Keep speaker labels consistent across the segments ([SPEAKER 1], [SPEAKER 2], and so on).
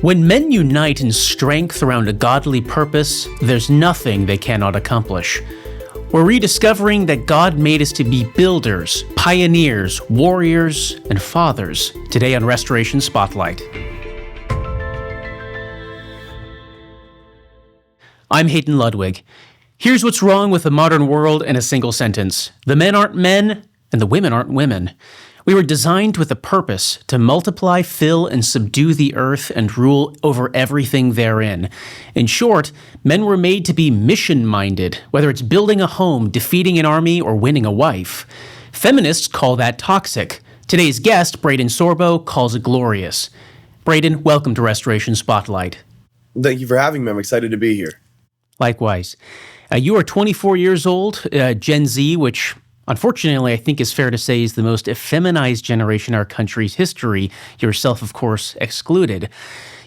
[SPEAKER 1] When men unite in strength around a godly purpose, there's nothing they cannot accomplish. We're rediscovering that God made us to be builders, pioneers, warriors, and fathers, today on Restoration Spotlight. I'm Hayden Ludwig. Here's what's wrong with the modern world in a single sentence. The men aren't men, and the women aren't women. We were designed with a purpose to multiply, fill, and subdue the earth and rule over everything therein. In short, men were made to be mission-minded, whether it's building a home, defeating an army, or winning a wife. Feminists call that toxic. Today's guest, Braedon Sorbo, calls it glorious. Braedon, welcome to Restoration Spotlight.
[SPEAKER 2] Thank you for having me. I'm excited to be here.
[SPEAKER 1] Likewise. You are 24 years old, Gen Z, which unfortunately, I think is fair to say is the most effeminized generation in our country's history, yourself, of course, excluded.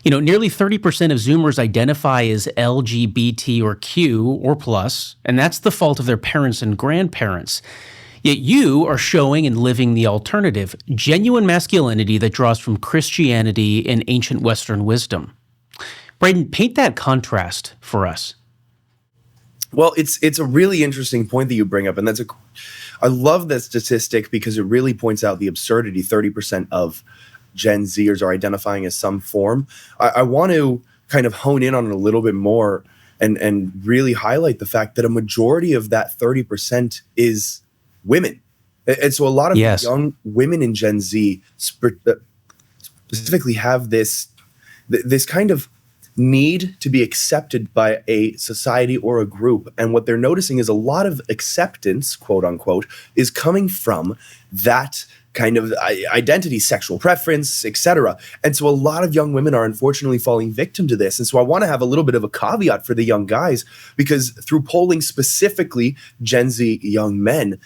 [SPEAKER 1] Nearly 30% of Zoomers identify as LGBT or Q or plus, and that's the fault of their parents and grandparents. Yet you are showing and living the alternative, genuine masculinity that draws from Christianity and ancient Western wisdom. Braedon, paint that contrast for us.
[SPEAKER 2] Well, it's a really interesting point that you bring up, and I love that statistic because it really points out the absurdity. 30% of Gen Zers are identifying as some form. I want to kind of hone in on it a little bit more and really highlight the fact that a majority of that 30% is women. And so a lot of young women in Gen Z specifically have this kind of need to be accepted by a society or a group. And what they're noticing is a lot of acceptance, quote unquote, is coming from that kind of identity, sexual preference, etc. And so a lot of young women are unfortunately falling victim to this. And so I want to have a little bit of a caveat for the young guys, because through polling specifically Gen Z young men,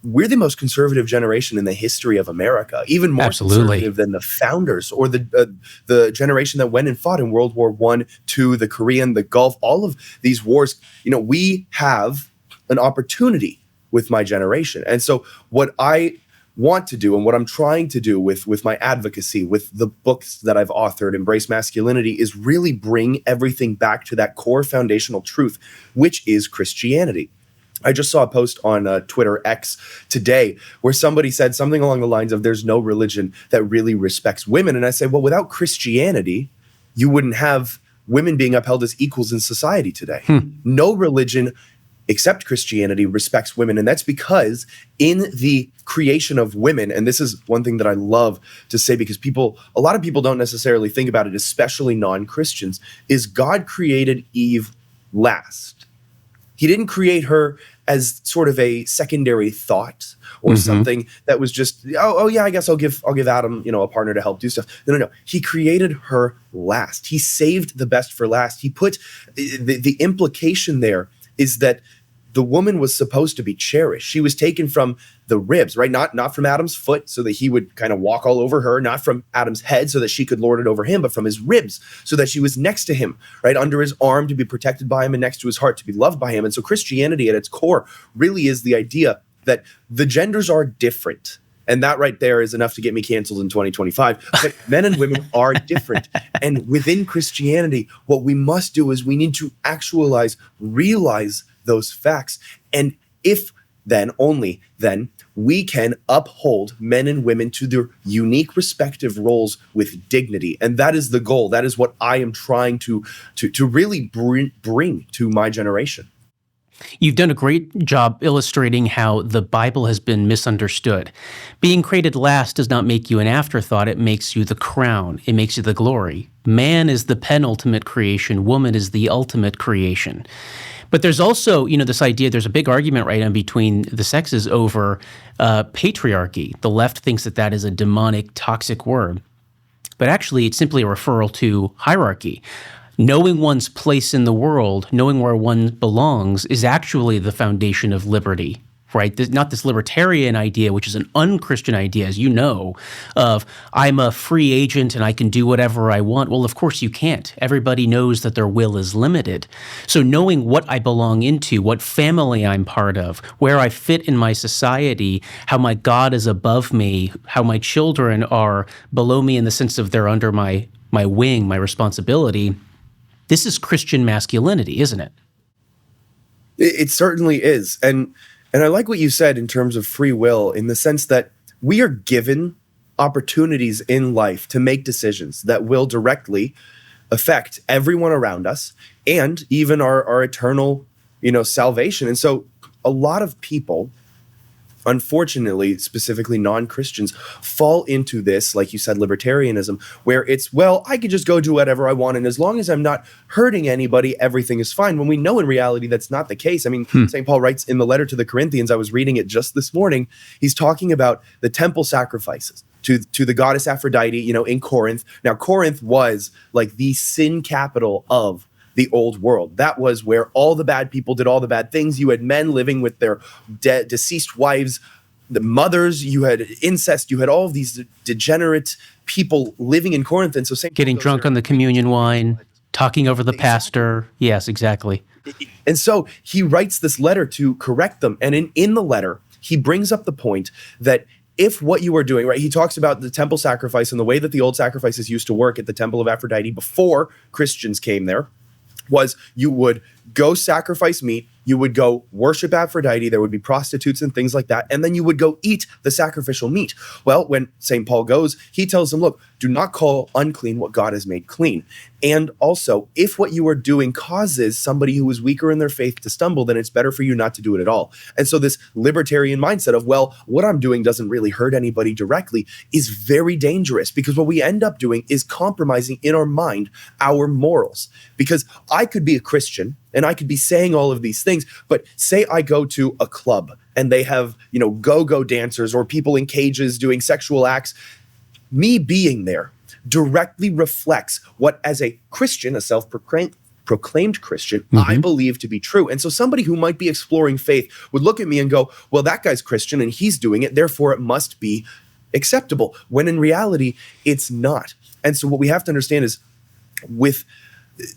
[SPEAKER 2] we're the most conservative generation in the history of America, even more conservative than the founders or the generation that went and fought in World War I, II, the Korean, the Gulf, all of these wars. We have an opportunity with my generation. And so what I want to do and what I'm trying to do with my advocacy, with the books that I've authored, Embrace Masculinity, is really bring everything back to that core foundational truth, which is Christianity. I just saw a post on Twitter X today where somebody said something along the lines of there's no religion that really respects women. And I say, well, without Christianity, you wouldn't have women being upheld as equals in society today. No religion except Christianity respects women. And that's because in the creation of women, and this is one thing that I love to say because a lot of people don't necessarily think about it, especially non-Christians, is God created Eve last. He didn't create her as sort of a secondary thought or something that was just, I guess I'll give Adam, a partner to help do stuff. No. He created her last. He saved the best for last. He put the implication there is that the woman was supposed to be cherished. She was taken from the ribs, right? Not from Adam's foot so that he would kind of walk all over her, not from Adam's head so that she could lord it over him, but from his ribs so that she was next to him, right? Under his arm to be protected by him and next to his heart to be loved by him. And so Christianity at its core really is the idea that the genders are different. And that right there is enough to get me canceled in 2025. But men and women are different. And within Christianity, what we must do is we need to realize those facts. And if then, only then, we can uphold men and women to their unique respective roles with dignity. And that is the goal. That is what I am trying to really bring to my generation.
[SPEAKER 1] You've done a great job illustrating how the Bible has been misunderstood. Being created last does not make you an afterthought. It makes you the crown. It makes you the glory. Man is the penultimate creation. Woman is the ultimate creation. But there's also, this idea, there's a big argument right now between the sexes over patriarchy. The left thinks that is a demonic, toxic word. But actually, it's simply a referral to hierarchy. Knowing one's place in the world, knowing where one belongs, is actually the foundation of liberty, right? Not this libertarian idea, which is an unchristian idea, as you know, of I'm a free agent and I can do whatever I want. Well, of course you can't. Everybody knows that their will is limited. So knowing what I belong into, what family I'm part of, where I fit in my society, how my God is above me, how my children are below me in the sense of they're under my my wing, my responsibility. This is Christian masculinity, isn't it?
[SPEAKER 2] It certainly is. And I like what you said in terms of free will, in the sense that we are given opportunities in life to make decisions that will directly affect everyone around us and even our eternal, salvation. And so a lot of people, unfortunately, specifically non-Christians, fall into this, like you said, libertarianism, where it's, well, I could just go do whatever I want, and as long as I'm not hurting anybody, everything is fine. When we know in reality that's not the case. I mean, St. Paul writes in the letter to the Corinthians, I was reading it just this morning, he's talking about the temple sacrifices to the goddess Aphrodite, in Corinth. Now, Corinth was like the sin capital of the old world. That was where all the bad people did all the bad things. You had men living with their deceased wives, the mothers, you had incest, you had all of these degenerate people living in Corinth. And so
[SPEAKER 1] getting drunk on the communion wine, talking over the pastor. Yes, exactly.
[SPEAKER 2] And so he writes this letter to correct them. And in the letter, he brings up the point that if what you are doing, right, he talks about the temple sacrifice and the way that the old sacrifices used to work at the temple of Aphrodite before Christians came there, was you would go sacrifice meat, you would go worship Aphrodite, there would be prostitutes and things like that, and then you would go eat the sacrificial meat. Well, when St. Paul goes, he tells them, look, do not call unclean what God has made clean. And also, if what you are doing causes somebody who is weaker in their faith to stumble, then it's better for you not to do it at all. And so this libertarian mindset of, well, what I'm doing doesn't really hurt anybody directly is very dangerous, because what we end up doing is compromising in our mind our morals. Because I could be a Christian and I could be saying all of these things, but say I go to a club and they have, go-go dancers or people in cages doing sexual acts. Me being there directly reflects what, as a Christian, a self-proclaimed Christian, I believe to be true. And so somebody who might be exploring faith would look at me and go, well, that guy's Christian and he's doing it, therefore it must be acceptable, when in reality, it's not. And so what we have to understand is, with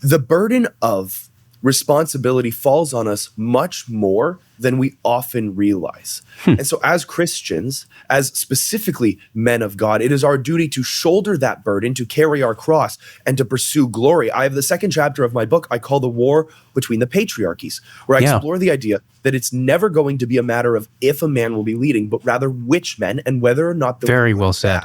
[SPEAKER 2] the burden of responsibility falls on us much more than we often realize. And so as Christians, as specifically men of God, it is our duty to shoulder that burden, to carry our cross, and to pursue glory. I have the second chapter of my book I call The War Between the Patriarchies, where I explore the idea that it's never going to be a matter of if a man will be leading, but rather which men and whether or not they're
[SPEAKER 1] very well said.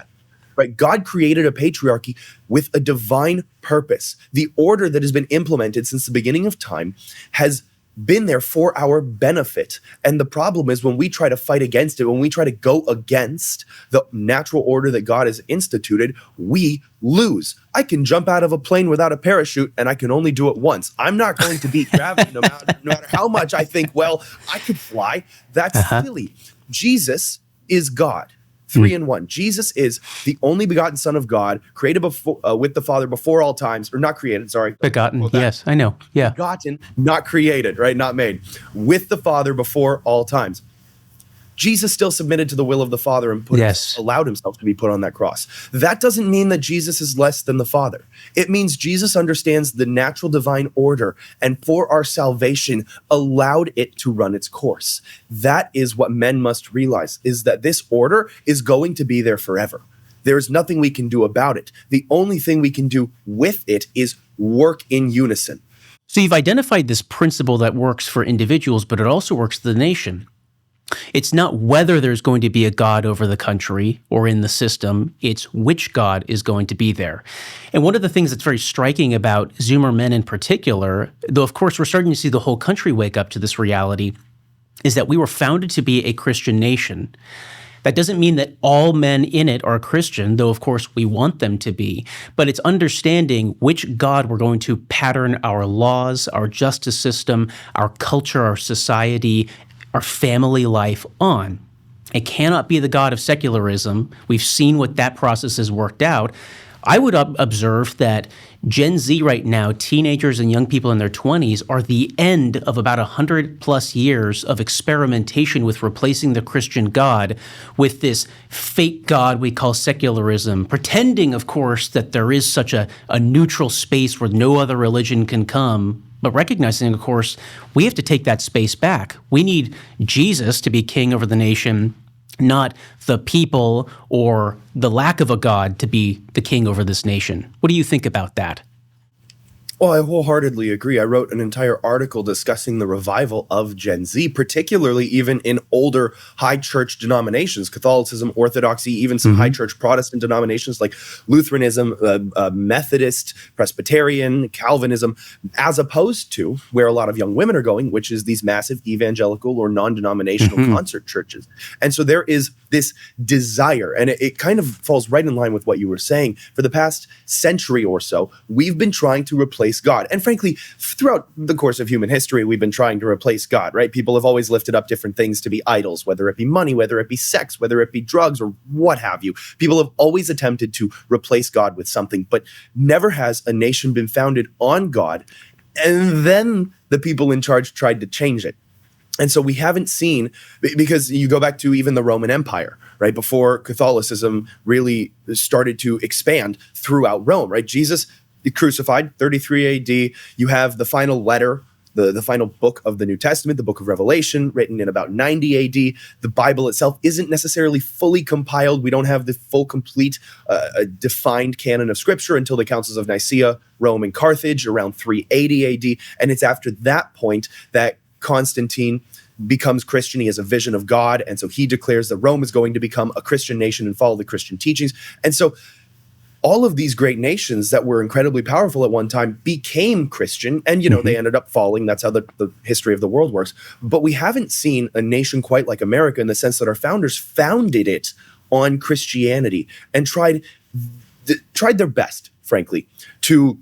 [SPEAKER 2] Right? God created a patriarchy with a divine purpose. The order that has been implemented since the beginning of time has been there for our benefit. And the problem is when we try to fight against it, when we try to go against the natural order that God has instituted, we lose. I can jump out of a plane without a parachute and I can only do it once. I'm not going to beat gravity no matter how much I think, well, I could fly. That's silly. Jesus is God. 3 in 1. Jesus is the only begotten Son of God, created before, with the Father before all times, or not created, sorry.
[SPEAKER 1] Begotten, yes, I know, yeah.
[SPEAKER 2] Begotten, not created, right, not made. With the Father before all times. Jesus still submitted to the will of the Father and allowed himself to be put on that cross. That doesn't mean that Jesus is less than the Father. It means Jesus understands the natural divine order, and for our salvation, allowed it to run its course. That is what men must realize, is that this order is going to be there forever. There's nothing we can do about it. The only thing we can do with it is work in unison.
[SPEAKER 1] So you've identified this principle that works for individuals, but it also works for the nation. It's not whether there's going to be a God over the country or in the system, it's which God is going to be there. And one of the things that's very striking about Zoomer men in particular, though of course we're starting to see the whole country wake up to this reality, is that we were founded to be a Christian nation. That doesn't mean that all men in it are Christian, though of course we want them to be, but it's understanding which God we're going to pattern our laws, our justice system, our culture, our society, our family life on. It cannot be the God of secularism. We've seen what that process has worked out. I would observe that Gen Z right now, teenagers and young people in their 20s, are the end of about 100 plus years of experimentation with replacing the Christian God with this fake God we call secularism, pretending, of course, that there is such a neutral space where no other religion can come, but recognizing, of course, we have to take that space back. We need Jesus to be king over the nation, not the people or the lack of a God to be the king over this nation. What do you think about that?
[SPEAKER 2] Well, I wholeheartedly agree. I wrote an entire article discussing the revival of Gen Z, particularly even in older high church denominations, Catholicism, Orthodoxy, even some high church Protestant denominations like Lutheranism, Methodist, Presbyterian, Calvinism, as opposed to where a lot of young women are going, which is these massive evangelical or non-denominational concert churches. And so there is this desire, and it kind of falls right in line with what you were saying. For the past century or so, we've been trying to replace God. And frankly, throughout the course of human history, we've been trying to replace God, right? People have always lifted up different things to be idols, whether it be money, whether it be sex, whether it be drugs, or what have you. People have always attempted to replace God with something, but never has a nation been founded on God. And then the people in charge tried to change it. And so we haven't seen, because you go back to even the Roman Empire, right? Before Catholicism really started to expand throughout Rome, right? Jesus crucified, 33 AD. You have the final letter, the final book of the New Testament, the book of Revelation, written in about 90 AD. The Bible itself isn't necessarily fully compiled. We don't have the full, complete, defined canon of Scripture until the councils of Nicaea, Rome, and Carthage around 380 AD. And it's after that point that Constantine becomes Christian. He has a vision of God. And so he declares that Rome is going to become a Christian nation and follow the Christian teachings. And so all of these great nations that were incredibly powerful at one time became Christian. And, they ended up falling. That's how the history of the world works. But we haven't seen a nation quite like America in the sense that our founders founded it on Christianity and tried their best, frankly, to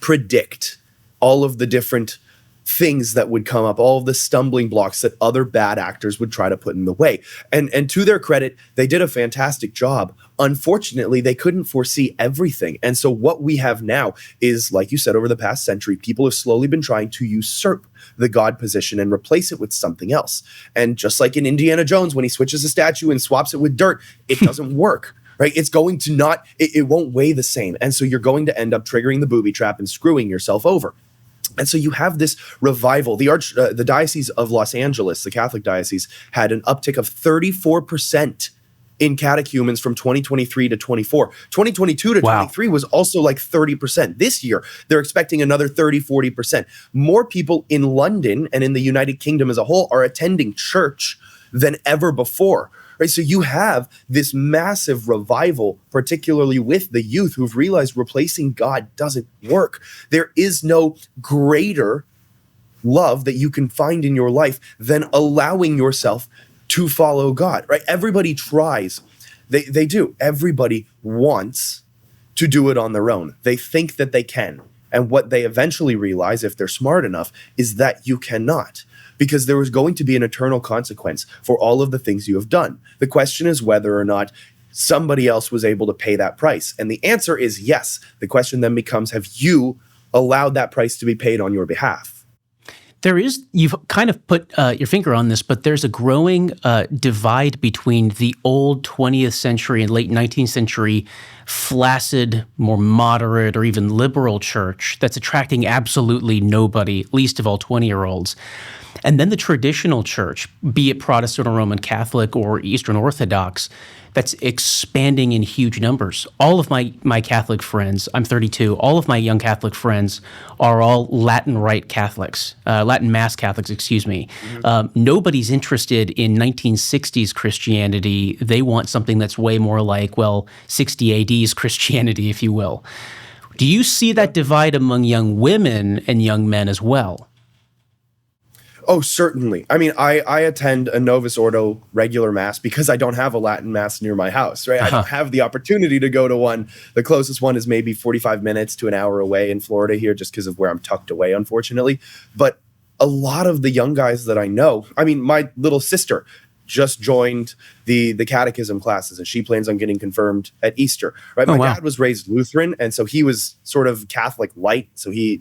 [SPEAKER 2] predict all of the different things that would come up, all of the stumbling blocks that other bad actors would try to put in the way. And to their credit, they did a fantastic job. Unfortunately, they couldn't foresee everything. And so what we have now is, like you said, over the past century, people have slowly been trying to usurp the God position and replace it with something else. And just like in Indiana Jones, when he switches a statue and swaps it with dirt, it doesn't work. Right? It's going to not, it won't weigh the same. And so you're going to end up triggering the booby trap and screwing yourself over. And so you have this revival. The Diocese of Los Angeles, the Catholic diocese, had an uptick of 34% in catechumens from 2023 to 24. 2022 to 23 was also like 30%. This year, they're expecting another 40%. More people in London and in the United Kingdom as a whole are attending church than ever before. Right? So you have this massive revival, particularly with the youth who've realized replacing God doesn't work. There is no greater love that you can find in your life than allowing yourself to follow God, right? Everybody tries. They do. Everybody wants to do it on their own. They think that they can. And what they eventually realize, if they're smart enough, is that you cannot. Because there is going to be an eternal consequence for all of the things you have done. The question is whether or not somebody else was able to pay that price. And the answer is yes. The question then becomes, have you allowed that price to be paid on your behalf?
[SPEAKER 1] You've kind of put your finger on this, but there's a growing divide between the old 20th century and late 19th century flaccid, more moderate, or even liberal church that's attracting absolutely nobody, least of all 20-year-olds. And then the traditional church, be it Protestant or Roman Catholic or Eastern Orthodox, that's expanding in huge numbers. All of my Catholic friends, I'm 32, all of my young Catholic friends are all Latin Rite Catholics, Latin Mass Catholics, excuse me. Nobody's interested in 1960s Christianity. They want something that's way more like, 60 AD's Christianity, if you will. Do you see that divide among young women and young men as well?
[SPEAKER 2] Oh, certainly. I mean, I attend a Novus Ordo regular mass because I don't have a Latin mass near my house, right? I don't have the opportunity to go to one. The closest one is maybe 45 minutes to an hour away in Florida here, just because of where I'm tucked away, unfortunately. But a lot of the young guys that I know, I mean, my little sister just joined the catechism classes, and she plans on getting confirmed at Easter, right? My dad was raised Lutheran, and so he was sort of Catholic light. So he,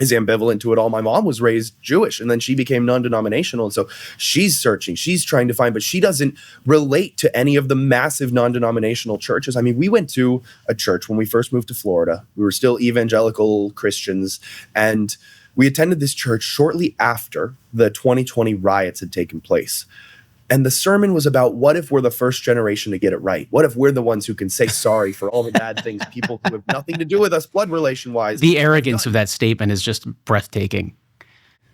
[SPEAKER 2] is ambivalent to it all. My mom was raised Jewish, and then she became non-denominational. And so she's searching, she's trying to find, but she doesn't relate to any of the massive non-denominational churches. I mean, we went to a church when we first moved to Florida. We were still evangelical Christians, and we attended this church shortly after the 2020 riots had taken place. And the sermon was about, what if we're the first generation to get it right? What if we're the ones who can say sorry for all the bad things people who have nothing to do with us blood relation wise?
[SPEAKER 1] The arrogance of that statement is just breathtaking.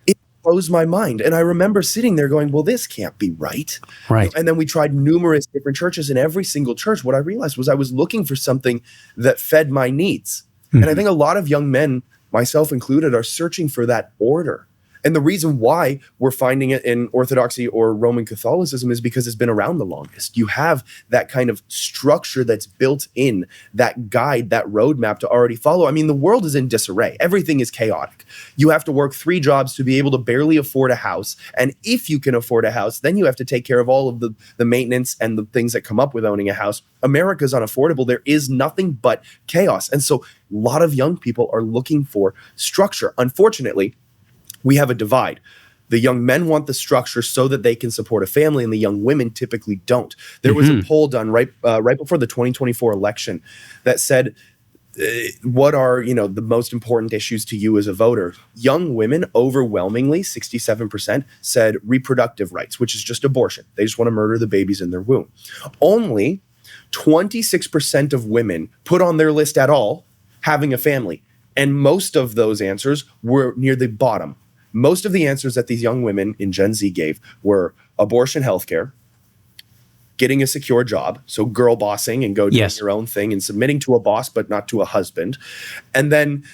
[SPEAKER 2] It blows my mind. And I remember sitting there going, well, this can't be right.
[SPEAKER 1] Right.
[SPEAKER 2] And then we tried numerous different churches. In every single church, what I realized was I was looking for something that fed my needs. And I think a lot of young men, myself included, are searching for that order. And the reason why we're finding it in Orthodoxy or Roman Catholicism is because it's been around the longest. You have that kind of structure that's built in, that guide, that roadmap to already follow. I mean, the world is in disarray. Everything is chaotic. You have to work 3 jobs to be able to barely afford a house. And if you can afford a house, then you have to take care of all of the maintenance and the things that come up with owning a house. America's unaffordable. There is nothing but chaos. And so a lot of young people are looking for structure. Unfortunately, we have a divide. The young men want the structure so that they can support a family, and the young women typically don't. There was a poll done right before the 2024 election that said, what are the most important issues to you as a voter? Young women, overwhelmingly, 67%, said reproductive rights, which is just abortion. They just want to murder the babies in their womb. Only 26% of women put on their list at all having a family. And most of those answers were near the bottom. Most of the answers that these young women in Gen Z gave were abortion, healthcare, getting a secure job, so girl bossing and go doing your own thing and submitting to a boss but not to a husband, and then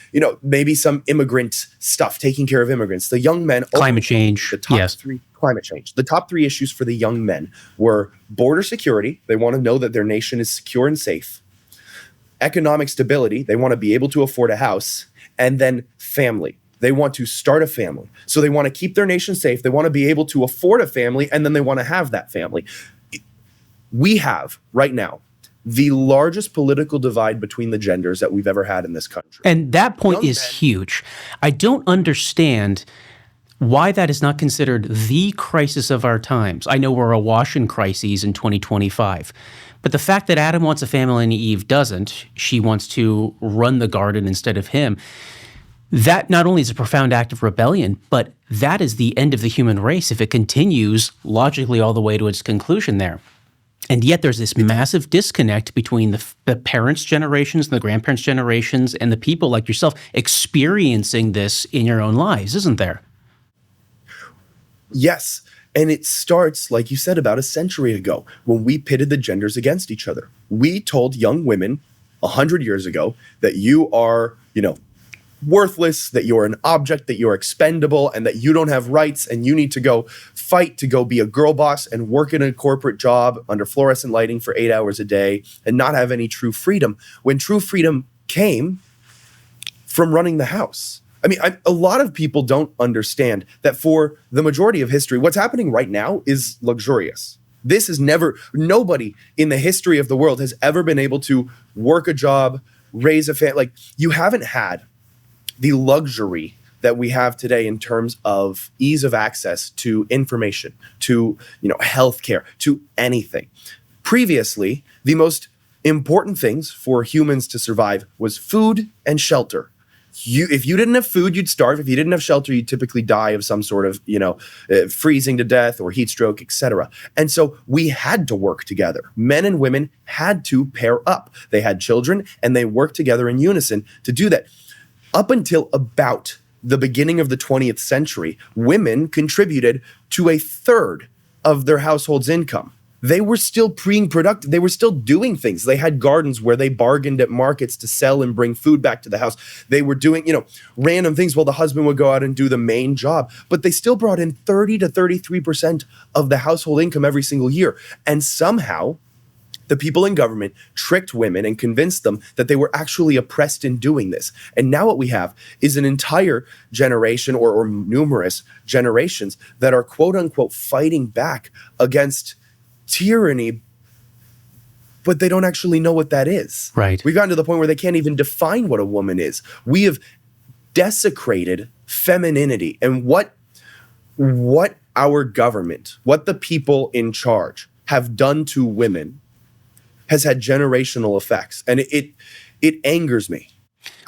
[SPEAKER 2] maybe some immigrant stuff, taking care of immigrants. The young men,
[SPEAKER 1] climate change,
[SPEAKER 2] the top 3, climate change. The top 3 issues for the young men were border security. They want to know that their nation is secure and safe. Economic stability. They want to be able to afford a house, and then family. They want to start a family. So they want to keep their nation safe. They want to be able to afford a family, and then they want to have that family. We have, right now, the largest political divide between the genders that we've ever had in this country.
[SPEAKER 1] And that point is huge. I don't understand why that is not considered the crisis of our times. I know we're awash in crises in 2025. But the fact that Adam wants a family and Eve doesn't, she wants to run the garden instead of him, that not only is a profound act of rebellion, but that is the end of the human race if it continues logically all the way to its conclusion there. And yet there's this massive disconnect between the parents' generations and the grandparents' generations and the people like yourself experiencing this in your own lives, isn't there?
[SPEAKER 2] Yes. And it starts, like you said, about a century ago when we pitted the genders against each other. We told young women 100 years ago that you are, worthless, that you're an object, that you're expendable, and that you don't have rights, and you need to go fight to go be a girl boss and work in a corporate job under fluorescent lighting for 8 hours a day and not have any true freedom, when true freedom came from running the house. I mean, a lot of people don't understand that for the majority of history, what's happening right now is luxurious. This is nobody in the history of the world has ever been able to work a job, raise a family. Like, you haven't had the luxury that we have today in terms of ease of access to information, to healthcare, to anything. Previously, the most important things for humans to survive was food and shelter. If you didn't have food, you'd starve. If you didn't have shelter, you'd typically die of some sort of, freezing to death or heat stroke, etc. And so we had to work together. Men and women had to pair up. They had children and they worked together in unison to do that. Up until about the beginning of the 20th century, women contributed to 1/3 of their household's income. They were still being productive. They were still doing things. They had gardens where they bargained at markets to sell and bring food back to the house. They were doing, random things while the husband would go out and do the main job. But they still brought in 30 to 33% of the household income every single year. And somehow, the people in government tricked women and convinced them that they were actually oppressed in doing this. And now what we have is an entire generation or numerous generations that are quote unquote fighting back against tyranny, but they don't actually know what that is.
[SPEAKER 1] Right.
[SPEAKER 2] We've gotten to the point where they can't even define what a woman is. We have desecrated femininity, and what our government, what the people in charge have done to women has had generational effects, and it angers me.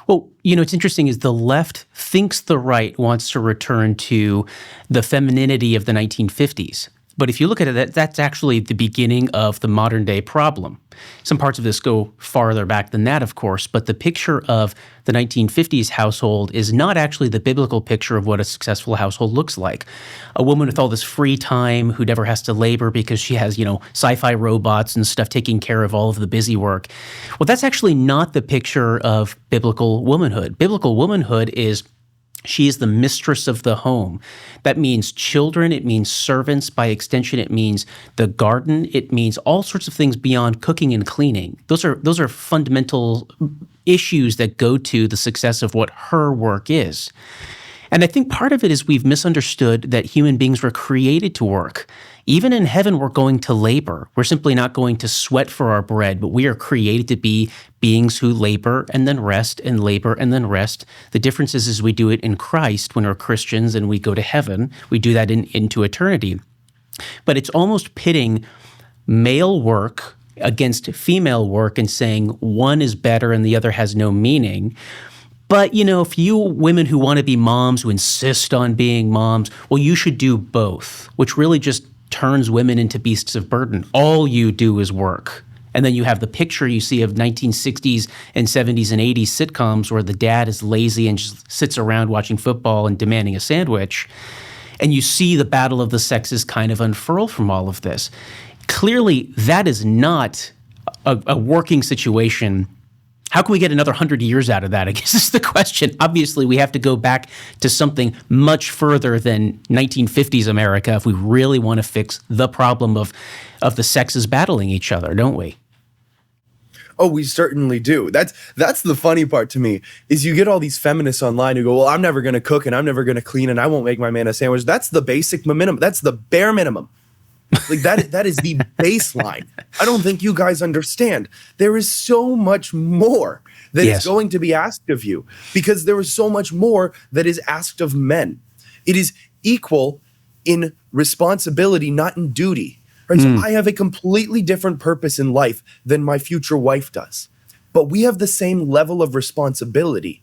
[SPEAKER 1] Well, it's interesting is the left thinks the right wants to return to the femininity of the 1950s. But if you look at it, that's actually the beginning of the modern day problem. Some parts of this go farther back than that, of course, but the picture of the 1950s household is not actually the biblical picture of what a successful household looks like. A woman with all this free time who never has to labor because she has, sci-fi robots and stuff taking care of all of the busy work. Well, that's actually not the picture of biblical womanhood. Biblical womanhood is she is the mistress of the home. That means children, it means servants, by extension it means the garden, it means all sorts of things beyond cooking and cleaning. Those are fundamental issues that go to the success of what her work is. And I think part of it is we've misunderstood that human beings were created to work. Even in heaven, we're going to labor. We're simply not going to sweat for our bread, but we are created to be beings who labor and then rest and labor and then rest. The difference is we do it in Christ when we're Christians and we go to heaven. We do that into eternity. But it's almost pitting male work against female work and saying one is better and the other has no meaning. But, if you women who want to be moms, who insist on being moms, well, you should do both, which really just turns women into beasts of burden. All you do is work. And then you have the picture you see of 1960s and 70s and 80s sitcoms where the dad is lazy and just sits around watching football and demanding a sandwich. And you see the battle of the sexes kind of unfurl from all of this. Clearly, that is not a working situation. How can we get another 100 years out of that, I guess is the question. Obviously, we have to go back to something much further than 1950s America if we really want to fix the problem of the sexes battling each other, don't we?
[SPEAKER 2] Oh, we certainly do. That's the funny part to me, is you get all these feminists online who go, well, I'm never going to cook and I'm never going to clean and I won't make my man a sandwich. That's the basic minimum. That's the bare minimum. Like that is the baseline. I don't think you guys understand. There is so much more that is going to be asked of you, because there is so much more that is asked of men. It is equal in responsibility, not in duty. Right? So I have a completely different purpose in life than my future wife does. But we have the same level of responsibility.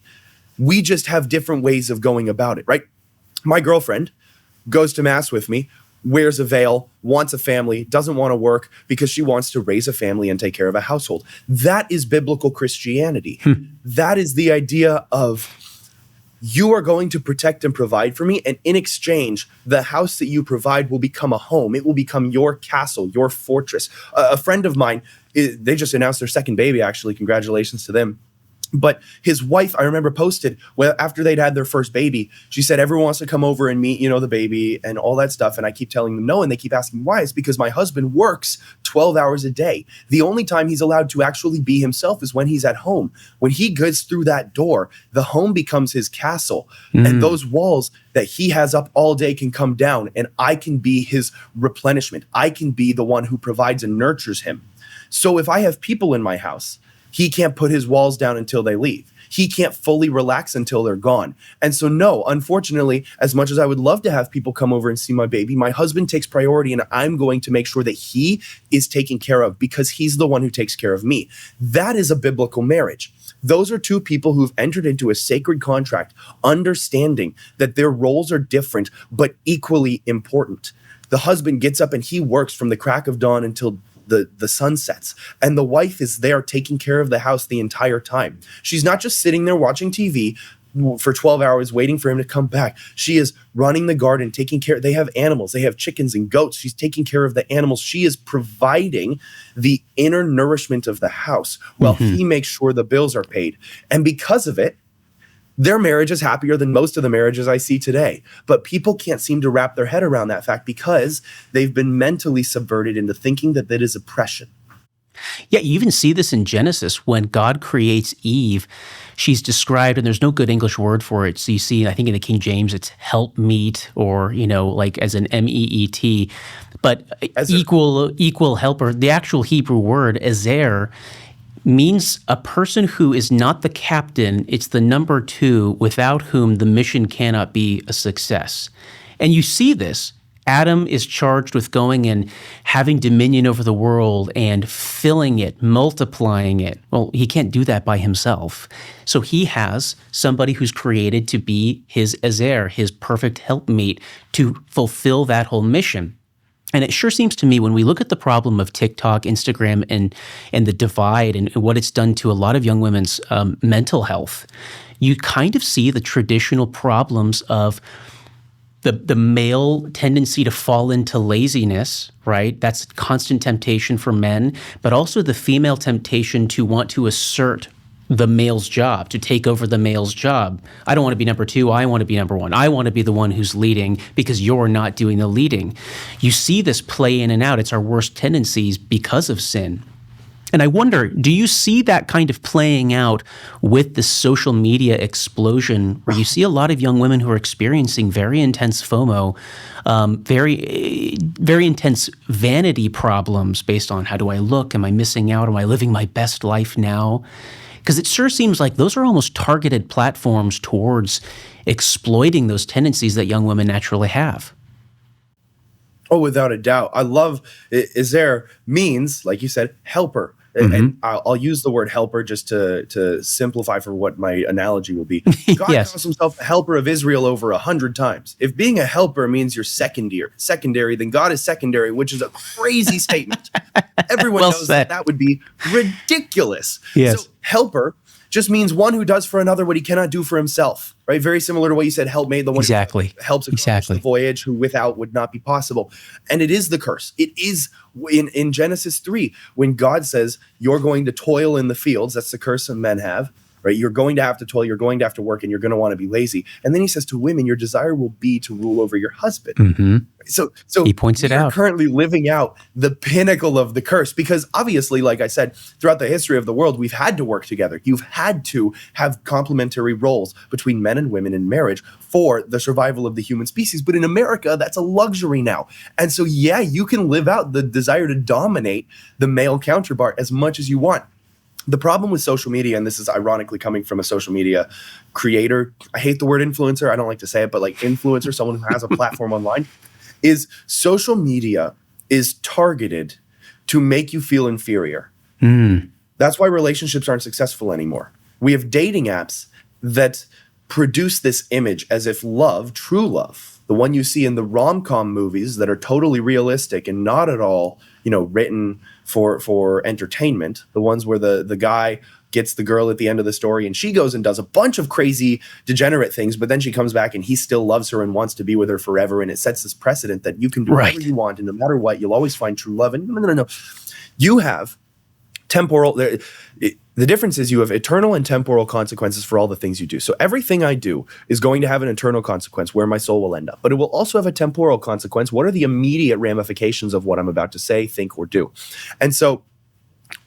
[SPEAKER 2] We just have different ways of going about it, right? My girlfriend goes to mass with me, wears a veil, wants a family, doesn't want to work because she wants to raise a family and take care of a household. That is biblical Christianity. That is the idea of you are going to protect and provide for me, and in exchange, the house that you provide will become a home. It will become your castle, your fortress. A friend of mine, they just announced their second baby, actually. Congratulations to them. But his wife, I remember, posted, well, after they'd had their first baby, she said, everyone wants to come over and meet, the baby and all that stuff. And I keep telling them no. And they keep asking why. It's because my husband works 12 hours a day. The only time he's allowed to actually be himself is when he's at home. When he goes through that door, the home becomes his castle. And those walls that he has up all day can come down, and I can be his replenishment. I can be the one who provides and nurtures him. So if I have people in my house, he can't put his walls down until they leave. He can't fully relax until they're gone. And so no, unfortunately, as much as I would love to have people come over and see my baby, my husband takes priority, and I'm going to make sure that he is taken care of because he's the one who takes care of me. That is a biblical marriage. Those are two people who've entered into a sacred contract, understanding that their roles are different, but equally important. The husband gets up and he works from the crack of dawn until the sun sets, and the wife is there taking care of the house the entire time. She's not just sitting there watching TV for 12 hours waiting for him to come back. She is running the garden, taking care. They have animals. They have chickens and goats. She's taking care of the animals. She is providing the inner nourishment of the house while he makes sure the bills are paid. And because of it, their marriage is happier than most of the marriages I see today. But people can't seem to wrap their head around that fact because they've been mentally subverted into thinking that is oppression.
[SPEAKER 1] Yeah, you even see this in Genesis when God creates Eve. She's described, and there's no good English word for it. So you see, I think in the King James, it's helpmeet, or, like as an MEET. But equal helper, the actual Hebrew word, ezer, means a person who is not the captain, it's the number two, without whom the mission cannot be a success. And you see this. Adam is charged with going and having dominion over the world and filling it, multiplying it. Well, he can't do that by himself. So he has somebody who's created to be his ezer, his perfect helpmeet, to fulfill that whole mission. And it sure seems to me when we look at the problem of TikTok, Instagram, and the divide and what it's done to a lot of young women's mental health, you kind of see the traditional problems of the male tendency to fall into laziness, right? That's constant temptation for men, but also the female temptation to want to assert the male's job, to take over the male's job. I don't want to be number two. I want to be number one. I want to be the one who's leading because you're not doing the leading. You see this play in and out. It's our worst tendencies because of sin. And I wonder, do you see that kind of playing out with the social media explosion where you see a lot of young women who are experiencing very intense FOMO, very intense vanity problems based on how do I look? Am I missing out? Am I living my best life now? Because it sure seems like those are almost targeted platforms towards exploiting those tendencies that young women naturally have.
[SPEAKER 2] Oh, without a doubt. I love, is there means, like you said, helper. And I'll use the word helper just to simplify for what my analogy will be. God calls himself a helper of Israel over 100 times. If being a helper means you're secondary, then God is secondary, which is a crazy statement. Everyone knows that would be ridiculous.
[SPEAKER 1] Yes.
[SPEAKER 2] So helper just means one who does for another what he cannot do for himself, right? Very similar to what you said, helpmate, the one who helps accomplish the voyage, who without would not be possible. And it is the curse. It is in Genesis 3, when God says, you're going to toil in the fields, that's the curse that men have, right? You're going to have to toil, you're going to have to work, and you're going to want to be lazy. And then he says to women, your desire will be to rule over your husband. So
[SPEAKER 1] he points it out.
[SPEAKER 2] Currently living out the pinnacle of the curse, because obviously, like I said, throughout the history of the world, we've had to work together. You've had to have complementary roles between men and women in marriage for the survival of the human species. But in America, that's a luxury now. And so, yeah, you can live out the desire to dominate the male counterpart as much as you want. The problem with social media, and this is ironically coming from a social media creator, I hate the word influencer, I don't like to say it, but like influencer, someone who has a platform online, is social media is targeted to make you feel inferior. That's why relationships aren't successful anymore. We have dating apps that produce this image as if love, true love, the one you see in the rom-com movies that are totally realistic and not at all, written for entertainment, the ones where the guy gets the girl at the end of the story and she goes and does a bunch of crazy degenerate things, but then she comes back and he still loves her and wants to be with her forever. And it sets this precedent that you can do whatever you want, and no matter what, you'll always find true love. And no. You have temporal, the difference is you have eternal and temporal consequences for all the things you do. So everything I do is going to have an eternal consequence where my soul will end up, but it will also have a temporal consequence. What are the immediate ramifications of what I'm about to say, think, or do? And so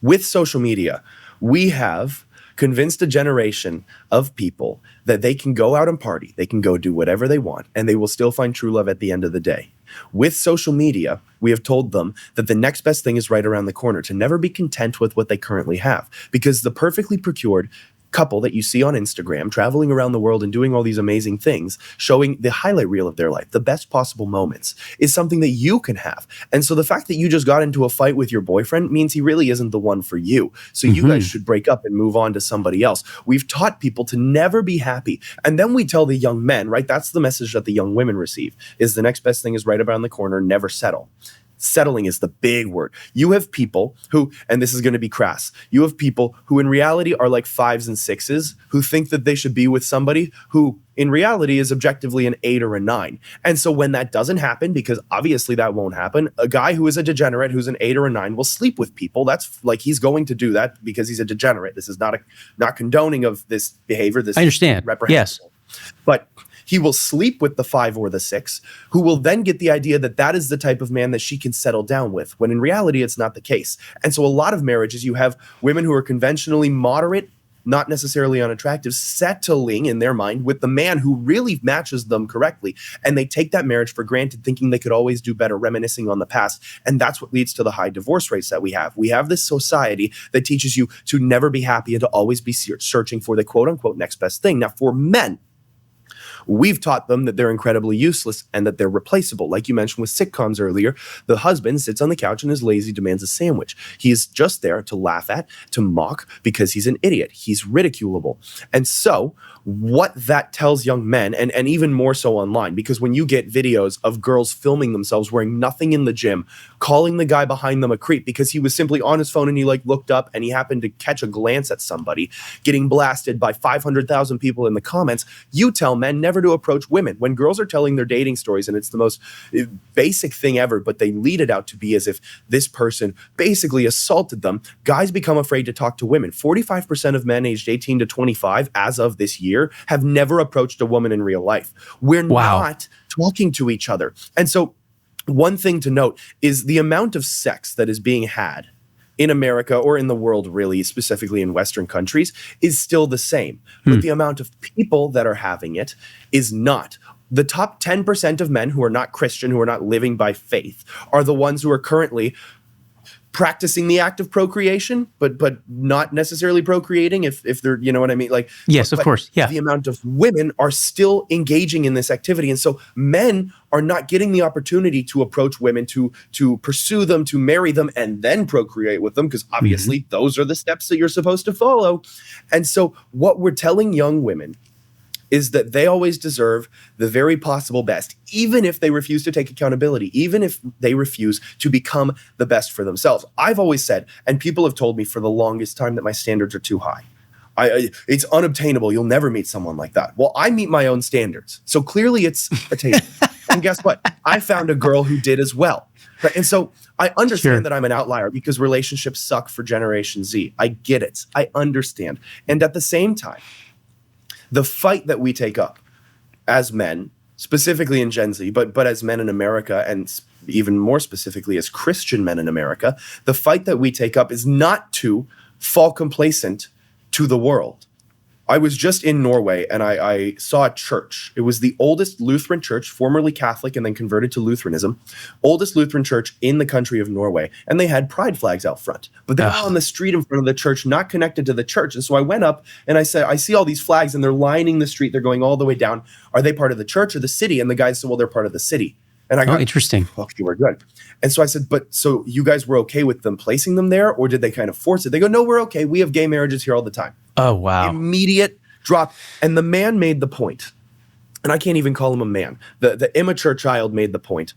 [SPEAKER 2] with social media, we have convinced a generation of people that they can go out and party, they can go do whatever they want, and they will still find true love at the end of the day. With social media, we have told them that the next best thing is right around the corner, to never be content with what they currently have, because the perfectly procured couple that you see on Instagram traveling around the world and doing all these amazing things, showing the highlight reel of their life, the best possible moments, is something that you can have. And so the fact that you just got into a fight with your boyfriend means he really isn't the one for you. So you guys should break up and move on to somebody else. We've taught people to never be happy. And then we tell the young men, right? That's the message that the young women receive, is the next best thing is right around the corner, never settle. Settling is the big word. You have people who, and this is going to be crass, you have people who in reality are like 5s and 6s, who think that they should be with somebody who in reality is objectively an 8 or a 9. And so when that doesn't happen, because obviously that won't happen, a guy who is a degenerate, who's an 8 or a 9, will sleep with people. That's like, he's going to do that because he's a degenerate. This is not condoning of this behavior. This
[SPEAKER 1] I understand. Yes.
[SPEAKER 2] But he will sleep with the 5 or the 6, who will then get the idea that that is the type of man that she can settle down with, when in reality, it's not the case. And so a lot of marriages, you have women who are conventionally moderate, not necessarily unattractive, settling in their mind with the man who really matches them correctly. And they take that marriage for granted, thinking they could always do better, reminiscing on the past. And that's what leads to the high divorce rates that we have. We have this society that teaches you to never be happy and to always be searching for the quote unquote next best thing. Now, for men, we've taught them that they're incredibly useless and that they're replaceable. Like you mentioned with sitcoms earlier, the husband sits on the couch and is lazy, demands a sandwich. He is just there to laugh at, to mock, because he's an idiot. He's ridiculable. And so what that tells young men, and even more so online, because when you get videos of girls filming themselves wearing nothing in the gym, calling the guy behind them a creep because he was simply on his phone and he like looked up and he happened to catch a glance at somebody, getting blasted by 500,000 people in the comments, you tell men never to approach women. When girls are telling their dating stories, and it's the most basic thing ever, but they lead it out to be as if this person basically assaulted them, guys become afraid to talk to women. 45% of men aged 18 to 25 as of this year have never approached a woman in real life. We're not talking to each other. And so one thing to note is the amount of sex that is being had in America, or in the world really, specifically in Western countries, is still the same. But the amount of people that are having it is not. The top 10% of men who are not Christian, who are not living by faith, are the ones who are currently practicing the act of procreation, but not necessarily procreating, if they're, you know what I mean? Like,
[SPEAKER 1] yes, of course. Yeah.
[SPEAKER 2] The amount of women are still engaging in this activity. And so men are not getting the opportunity to approach women, to pursue them, to marry them, and then procreate with them, because obviously those are the steps that you're supposed to follow. And so what we're telling young women is that they always deserve the very possible best, even if they refuse to take accountability, even if they refuse to become the best for themselves. I've always said, and people have told me for the longest time, that my standards are too high. It's unobtainable. You'll never meet someone like that. Well, I meet my own standards. So clearly it's attainable. And guess what? I found a girl who did as well. Right? And so I understand that I'm an outlier because relationships suck for Generation Z. I get it. I understand. And at the same time, the fight that we take up as men, specifically in Gen Z, but as men in America, and even more specifically as Christian men in America, the fight that we take up is not to fall complacent to the world. I was just in Norway and I saw a church. It was the oldest Lutheran church, formerly Catholic and then converted to Lutheranism, oldest Lutheran church in the country of Norway. And they had pride flags out front, but they were on the street in front of the church, not connected to the church. And so I went up and I said, I see all these flags and they're lining the street. They're going all the way down. Are they part of the church or the city? And the guy said, well, they're part of the city. And I go,
[SPEAKER 1] interesting.
[SPEAKER 2] Okay, we're good. And so I said, but so you guys were okay with them placing them there, or did they kind of force it? They go, no, we're okay. We have gay marriages here all the time.
[SPEAKER 1] Oh, wow.
[SPEAKER 2] Immediate drop. And the man made the point, and I can't even call him a man. The immature child made the point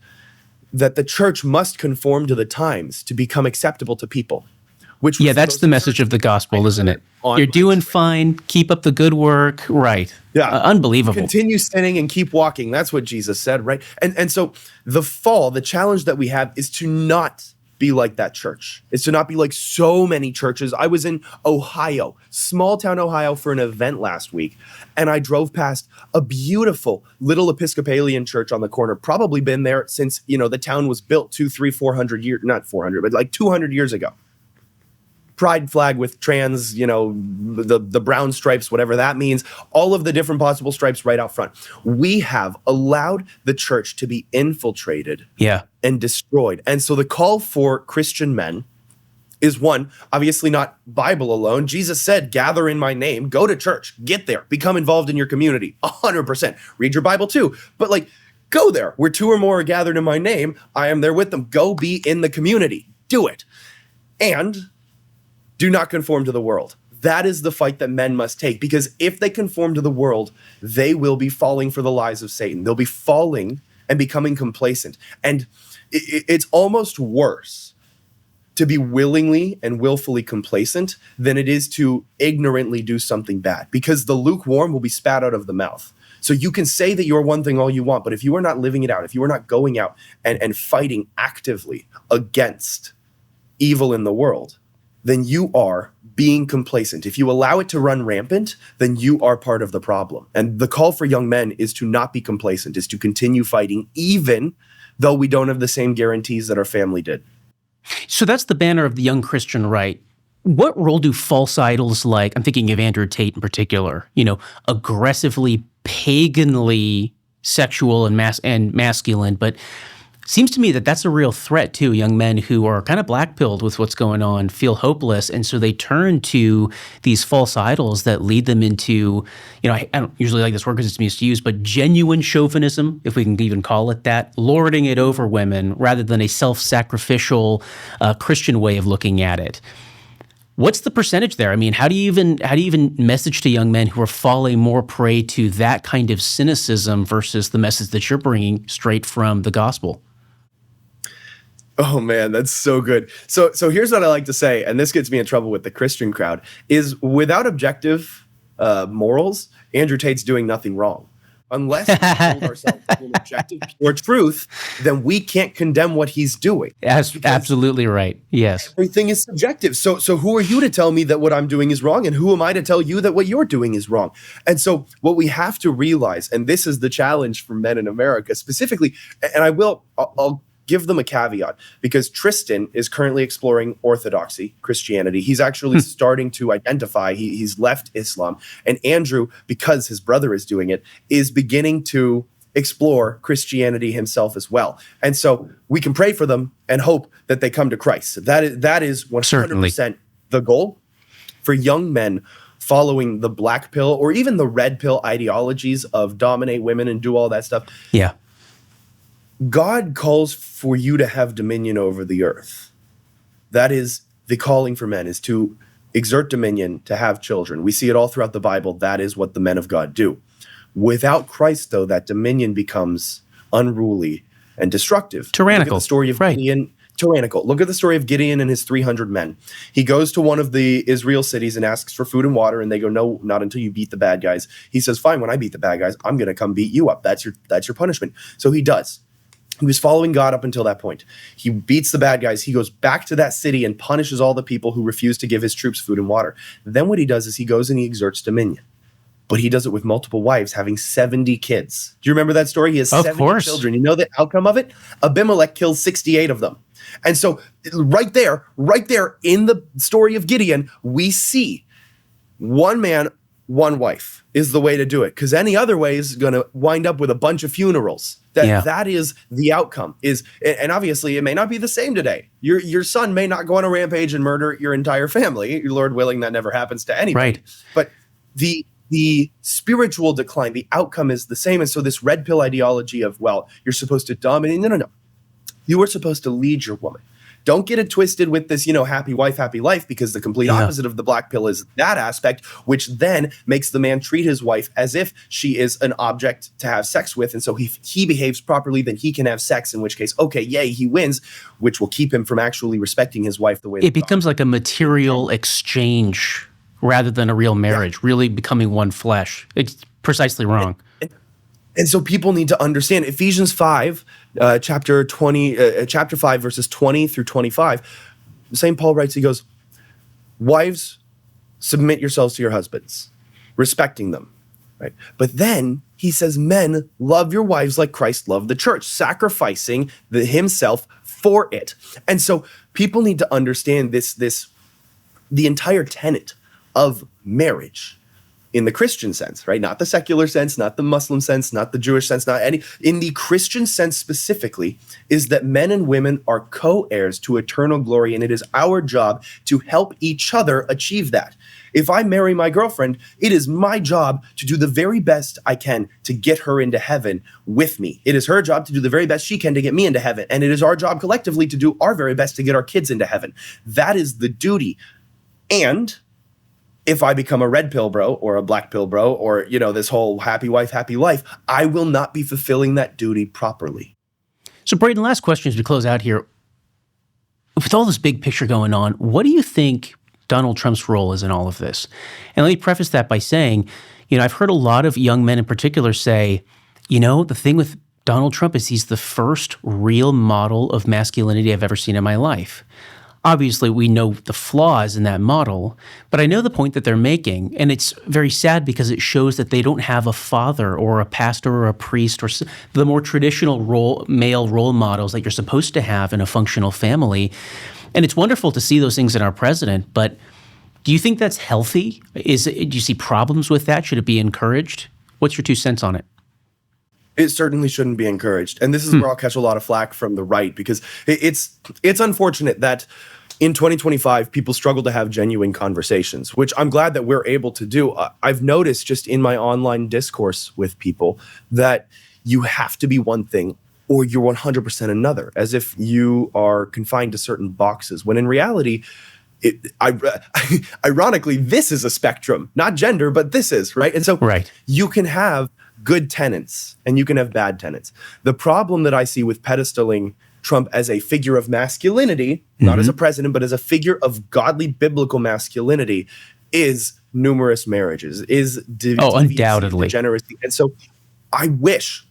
[SPEAKER 2] that the church must conform to the times to become acceptable to people. Which
[SPEAKER 1] that's the message of the gospel, isn't it? You're doing fine. Keep up the good work. Right.
[SPEAKER 2] Yeah.
[SPEAKER 1] Unbelievable.
[SPEAKER 2] Continue sinning and keep walking. That's what Jesus said, right? And so the challenge that we have is to not be like that church. It's to not be like so many churches. I was in Ohio, small town Ohio, for an event last week, and I drove past a beautiful little Episcopalian church on the corner, probably been there since, the town was built 400 years, not 400, but like 200 years ago. Pride flag with trans, the brown stripes, whatever that means, all of the different possible stripes right out front. We have allowed the church to be infiltrated and destroyed. And so the call for Christian men is, one, obviously not Bible alone. Jesus said, gather in my name, go to church, get there, become involved in your community, 100%. Read your Bible too. But go there. Where two or more are gathered in my name, I am there with them. Go be in the community. Do it. And do not conform to the world. That is the fight that men must take, because if they conform to the world, they will be falling for the lies of Satan. They'll be falling and becoming complacent. And it's almost worse to be willingly and willfully complacent than it is to ignorantly do something bad, because the lukewarm will be spat out of the mouth. So you can say that you're one thing all you want, but if you are not living it out, if you are not going out and fighting actively against evil in the world, then you are being complacent. If you allow it to run rampant, then you are part of the problem. And the call for young men is to not be complacent, is to continue fighting, even though we don't have the same guarantees that our family did.
[SPEAKER 1] So that's the banner of the young Christian right. What role do false idols like, I'm thinking of Andrew Tate in particular, aggressively, paganly sexual and masculine, but seems to me that that's a real threat too. Young men who are kind of black-pilled with what's going on, feel hopeless, and so they turn to these false idols that lead them into, I don't usually like this word because it's misused, but genuine chauvinism, if we can even call it that, lording it over women rather than a self-sacrificial Christian way of looking at it. What's the percentage there? I mean, how do you even message to young men who are falling more prey to that kind of cynicism versus the message that you're bringing straight from the gospel?
[SPEAKER 2] Oh man, that's so good. So here's what I like to say, and this gets me in trouble with the Christian crowd, is without objective morals, Andrew Tate's doing nothing wrong. Unless we hold ourselves to an objective pure truth, then we can't condemn what he's doing.
[SPEAKER 1] That's absolutely right. Yes.
[SPEAKER 2] Everything is subjective. So who are you to tell me that what I'm doing is wrong? And who am I to tell you that what you're doing is wrong? And so what we have to realize, and this is the challenge for men in America specifically, and I'll give them a caveat, because Tristan is currently exploring Orthodoxy, Christianity. He's actually starting to identify, he's left Islam. And Andrew, because his brother is doing it, is beginning to explore Christianity himself as well. And so we can pray for them and hope that they come to Christ. That is 100%
[SPEAKER 1] Certainly.
[SPEAKER 2] the goal for young men following the black pill or even the red pill ideologies of dominate women and do all that stuff.
[SPEAKER 1] Yeah.
[SPEAKER 2] God calls for you to have dominion over the earth. That is the calling for men, is to exert dominion, to have children. We see it all throughout the Bible. That is what the men of God do. Without Christ, though, that dominion becomes unruly and destructive.
[SPEAKER 1] Tyrannical.
[SPEAKER 2] Look at the story of Gideon. Tyrannical. Look at the story of Gideon and his 300 men. He goes to one of the Israel cities and asks for food and water, and they go, no, not until you beat the bad guys. He says, fine, when I beat the bad guys, I'm going to come beat you up. That's your punishment. So he does. He was following God up until that point. He beats the bad guys. He goes back to that city and punishes all the people who refuse to give his troops food and water. Then what he does is he goes and he exerts dominion. But he does it with multiple wives, having 70 kids. Do you remember that story? He has 70 children. You know the outcome of it? Abimelech kills 68 of them. And so right there in the story of Gideon, we see one man, one wife is the way to do it, because any other way is going to wind up with a bunch of funerals. That is the outcome. And obviously it may not be the same today. Your son may not go on a rampage and murder your entire family. Lord willing, that never happens to anybody.
[SPEAKER 1] Right.
[SPEAKER 2] But the spiritual decline, the outcome is the same. And so this red pill ideology of, well, you're supposed to dominate. No. You are supposed to lead your woman. Don't get it twisted with this, happy wife, happy life, because the complete opposite of the black pill is that aspect, which then makes the man treat his wife as if she is an object to have sex with. And so he behaves properly, then he can have sex, in which case, okay, yay, he wins, which will keep him from actually respecting his wife the way
[SPEAKER 1] it becomes like a material exchange rather than a real marriage, really becoming one flesh. It's precisely wrong.
[SPEAKER 2] And so people need to understand Ephesians 5, chapter 5, verses 20 through 25. St. Paul writes, he goes, wives, submit yourselves to your husbands, respecting them, right? But then he says, men, love your wives like Christ loved the church, sacrificing himself for it. And so people need to understand the entire tenet of marriage in the Christian sense, right? Not the secular sense, not the Muslim sense, not the Jewish sense, in the Christian sense specifically, is that men and women are co-heirs to eternal glory, and it is our job to help each other achieve that. If I marry my girlfriend, it is my job to do the very best I can to get her into heaven with me. It is her job to do the very best she can to get me into heaven. And it is our job collectively to do our very best to get our kids into heaven. That is the duty. And if I become a red pill bro or a black pill bro or, this whole happy wife, happy life, I will not be fulfilling that duty properly.
[SPEAKER 1] So, Braedon, last question as we close out here. With all this big picture going on, what do you think Donald Trump's role is in all of this? And let me preface that by saying, I've heard a lot of young men in particular say, the thing with Donald Trump is he's the first real model of masculinity I've ever seen in my life. Obviously, we know the flaws in that model, but I know the point that they're making, and it's very sad because it shows that they don't have a father or a pastor or a priest or the more traditional male role models that you're supposed to have in a functional family. And it's wonderful to see those things in our president, but do you think that's healthy? Do you see problems with that? Should it be encouraged? What's your 2 cents on it?
[SPEAKER 2] It certainly shouldn't be encouraged. And this is where I'll catch a lot of flack from the right, because it's unfortunate that in 2025, people struggle to have genuine conversations, which I'm glad that we're able to do. I've noticed just in my online discourse with people that you have to be one thing or you're 100% another, as if you are confined to certain boxes, when in reality, ironically, this is a spectrum, not gender, but this is, right? And so
[SPEAKER 1] Right.
[SPEAKER 2] you can have good tenets and you can have bad tenets. The problem that I see with pedestaling Trump as a figure of masculinity, not as a president, but as a figure of godly biblical masculinity, is numerous marriages, is
[SPEAKER 1] undoubtedly
[SPEAKER 2] degeneracy. And so I wish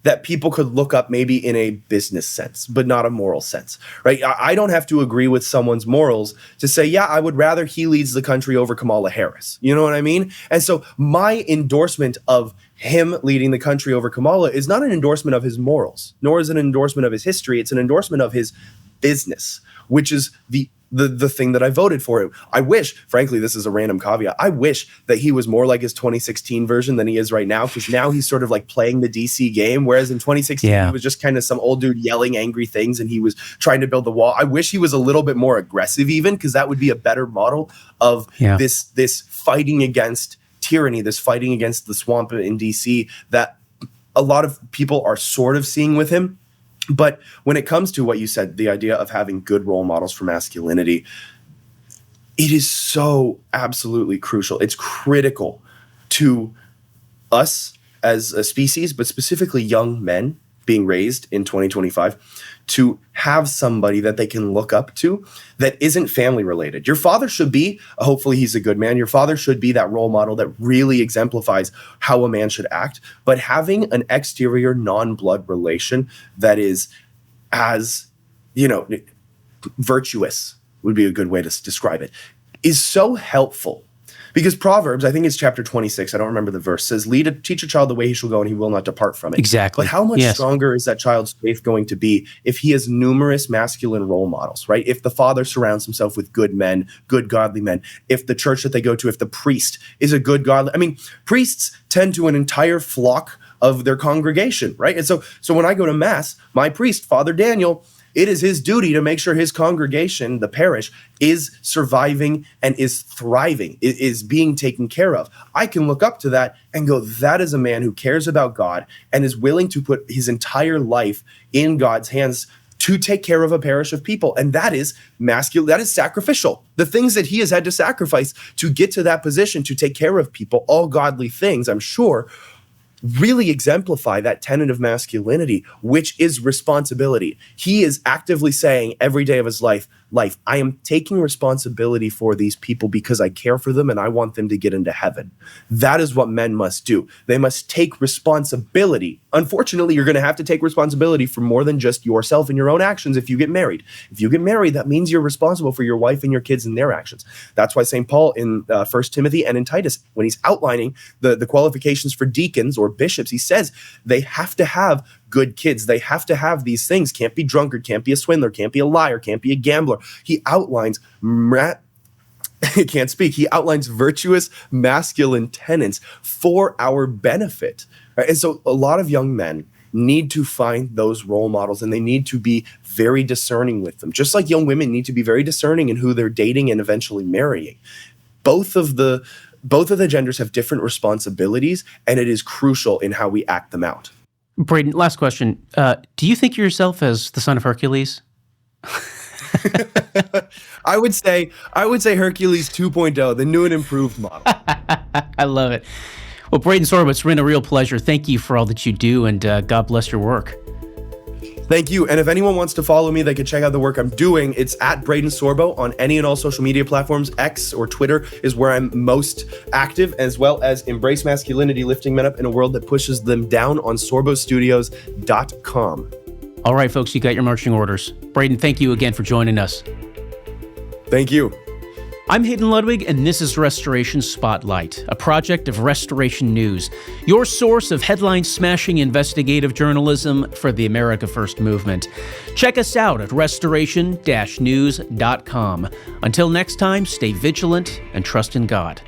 [SPEAKER 2] that people could look up maybe in a business sense, but not a moral sense, right? I don't have to agree with someone's morals to say, yeah, I would rather he leads the country over Kamala Harris. You know what I mean? And so my endorsement of him leading the country over Kamala is not an endorsement of his morals, nor is it an endorsement of his history. It's an endorsement of his business, which is the thing that I voted for him. I wish, frankly, this is a random caveat, I wish that he was more like his 2016 version than he is right now, because now he's sort of like playing the DC game, whereas in 2016, he was just kind of some old dude yelling angry things and he was trying to build the wall. I wish he was a little bit more aggressive even, because that would be a better model of this fighting against tyranny, this fighting against the swamp in DC that a lot of people are sort of seeing with him. But when it comes to what you said, the idea of having good role models for masculinity, it is so absolutely crucial. It's critical to us as a species, but specifically young men being raised in 2025, to have somebody that they can look up to that isn't family related. Your father should be, hopefully he's a good man. Your father should be that role model that really exemplifies how a man should act. But having an exterior non-blood relation that is as, virtuous would be a good way to describe it, is so helpful. Because Proverbs, I think it's chapter 26, I don't remember the verse, says, teach a child the way he shall go and he will not depart from it.
[SPEAKER 1] Exactly.
[SPEAKER 2] But how much stronger is that child's faith going to be if he has numerous masculine role models, right? If the father surrounds himself with good men, good godly men, if the church that they go to, if the priest is a good godly, priests tend to an entire flock of their congregation, right? And so when I go to mass, my priest, Father Daniel, it is his duty to make sure his congregation, the parish, is surviving and is thriving, is being taken care of. I can look up to that and go, that is a man who cares about God and is willing to put his entire life in God's hands to take care of a parish of people. And that is masculine, that is sacrificial. The things that he has had to sacrifice to get to that position, to take care of people, all godly things, I'm sure, really exemplify that tenet of masculinity, which is responsibility. He is actively saying every day of his life, I am taking responsibility for these people because I care for them and I want them to get into heaven. That is what men must do. They must take responsibility. Unfortunately, you're going to have to take responsibility for more than just yourself and your own actions if you get married. If you get married, that means you're responsible for your wife and your kids and their actions. That's why St. Paul in 1 Timothy and in Titus, when he's outlining the qualifications for deacons or bishops, he says they have to have good kids. They have to have these things. Can't be drunkard, can't be a swindler, can't be a liar, can't be a gambler. He outlines He outlines virtuous masculine tenets for our benefit. Right? And so a lot of young men need to find those role models and they need to be very discerning with them. Just like young women need to be very discerning in who they're dating and eventually marrying. Both of the genders have different responsibilities, and it is crucial in how we act them out.
[SPEAKER 1] Braedon, last question. Do you think of yourself as the son of Hercules?
[SPEAKER 2] I would say Hercules 2.0, the new and improved model.
[SPEAKER 1] I love it. Well, Braedon Sorbo, it's been a real pleasure. Thank you for all that you do, and God bless your work.
[SPEAKER 2] Thank you. And if anyone wants to follow me, they can check out the work I'm doing. It's at Braedon Sorbo on any and all social media platforms. X or Twitter is where I'm most active, as well as Embrace Masculinity, lifting men up in a world that pushes them down on sorbostudios.com.
[SPEAKER 1] All right, folks, you got your marching orders. Braedon, thank you again for joining us.
[SPEAKER 2] Thank you.
[SPEAKER 1] I'm Hayden Ludwig, and this is Restoration Spotlight, a project of Restoration News, your source of headline-smashing investigative journalism for the America First movement. Check us out at restoration-news.com. Until next time, stay vigilant and trust in God.